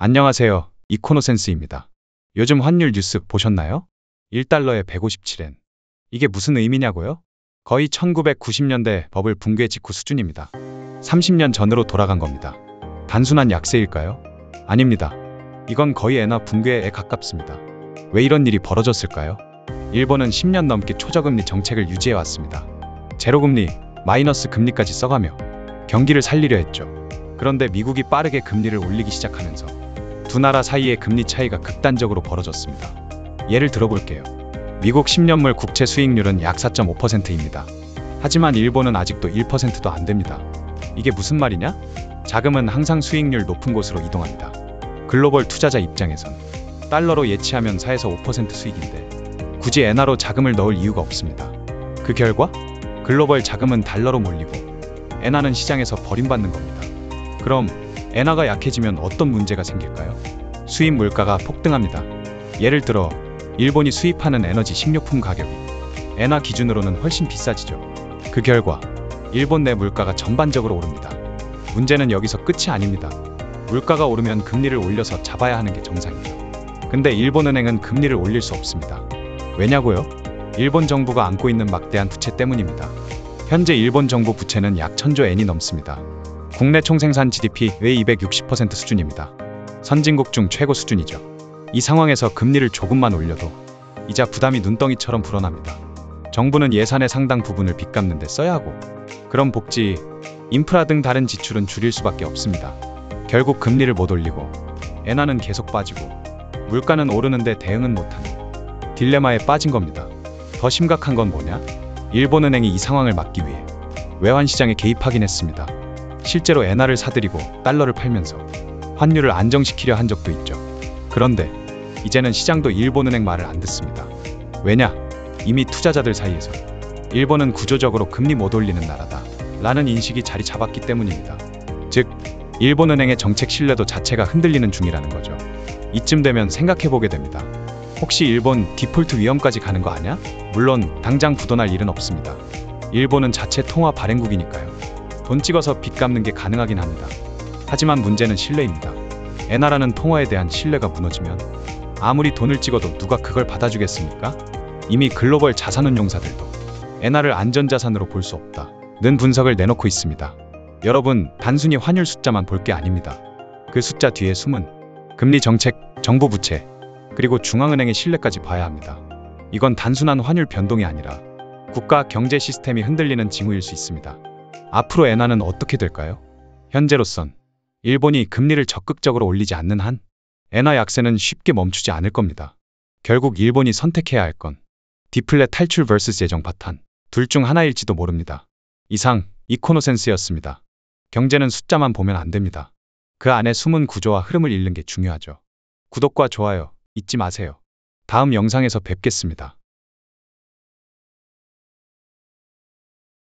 안녕하세요. 이코노센스입니다. 요즘 환율 뉴스 보셨나요? 1달러에 157엔. 이게 무슨 의미냐고요? 거의 1990년대 버블 붕괴 직후 수준입니다. 30년 전으로 돌아간 겁니다. 단순한 약세일까요? 아닙니다. 이건 거의 엔화 붕괴에 가깝습니다. 왜 이런 일이 벌어졌을까요? 일본은 10년 넘게 초저금리 정책을 유지해왔습니다. 제로금리, 마이너스 금리까지 써가며 경기를 살리려 했죠. 그런데 미국이 빠르게 금리를 올리기 시작하면서 두 나라 사이의 금리 차이가 극단적으로 벌어졌습니다. 예를 들어볼게요. 미국 10년물 국채 수익률은 약 4.5%입니다. 하지만 일본은 아직도 1%도 안 됩니다. 이게 무슨 말이냐? 자금은 항상 수익률 높은 곳으로 이동합니다. 글로벌 투자자 입장에선 달러로 예치하면 4에서 5% 수익인데 굳이 엔화로 자금을 넣을 이유가 없습니다. 그 결과 글로벌 자금은 달러로 몰리고 엔화는 시장에서 버림받는 겁니다. 그럼 엔화가 약해지면 어떤 문제가 생길까요? 수입 물가가 폭등합니다. 예를 들어 일본이 수입하는 에너지 식료품 가격이 엔화 기준으로는 훨씬 비싸지죠. 그 결과 일본 내 물가가 전반적으로 오릅니다. 문제는 여기서 끝이 아닙니다. 물가가 오르면 금리를 올려서 잡아야 하는 게 정상이죠. 근데 일본은행은 금리를 올릴 수 없습니다. 왜냐고요? 일본 정부가 안고 있는 막대한 부채 때문입니다. 현재 일본 정부 부채는 약 1000조 엔이 넘습니다. 국내 총생산 GDP의 260% 수준입니다. 선진국 중 최고 수준이죠. 이 상황에서 금리를 조금만 올려도 이자 부담이 눈덩이처럼 불어납니다. 정부는 예산의 상당 부분을 빚 갚는 데 써야 하고 그럼 복지, 인프라 등 다른 지출은 줄일 수밖에 없습니다. 결국 금리를 못 올리고 엔화는 계속 빠지고 물가는 오르는데 대응은 못하는 딜레마에 빠진 겁니다. 더 심각한 건 뭐냐? 일본은행이 이 상황을 막기 위해 외환시장에 개입하긴 했습니다. 실제로 엔화를 사들이고 달러를 팔면서 환율을 안정시키려 한 적도 있죠. 그런데 이제는 시장도 일본은행 말을 안 듣습니다. 왜냐? 이미 투자자들 사이에서 일본은 구조적으로 금리 못 올리는 나라다 라는 인식이 자리 잡았기 때문입니다. 즉, 일본은행의 정책 신뢰도 자체가 흔들리는 중이라는 거죠. 이쯤 되면 생각해보게 됩니다. 혹시 일본 디폴트 위험까지 가는 거 아냐? 물론 당장 부도날 일은 없습니다. 일본은 자체 통화 발행국이니까요. 돈 찍어서 빚 갚는 게 가능하긴 합니다. 하지만 문제는 신뢰입니다. 엔화라는 통화에 대한 신뢰가 무너지면 아무리 돈을 찍어도 누가 그걸 받아주겠습니까? 이미 글로벌 자산운용사들도 엔화를 안전자산으로 볼 수 없다는 분석을 내놓고 있습니다. 여러분, 단순히 환율 숫자만 볼 게 아닙니다. 그 숫자 뒤에 숨은 금리 정책, 정부 부채, 그리고 중앙은행의 신뢰까지 봐야 합니다. 이건 단순한 환율 변동이 아니라 국가 경제 시스템이 흔들리는 징후일 수 있습니다. 앞으로 엔화는 어떻게 될까요? 현재로선 일본이 금리를 적극적으로 올리지 않는 한 엔화 약세는 쉽게 멈추지 않을 겁니다. 결국 일본이 선택해야 할 건 디플렛 탈출 vs 예정 파탄, 둘 중 하나일지도 모릅니다. 이상 이코노센스였습니다. 경제는 숫자만 보면 안 됩니다. 그 안에 숨은 구조와 흐름을 읽는 게 중요하죠. 구독과 좋아요 잊지 마세요. 다음 영상에서 뵙겠습니다.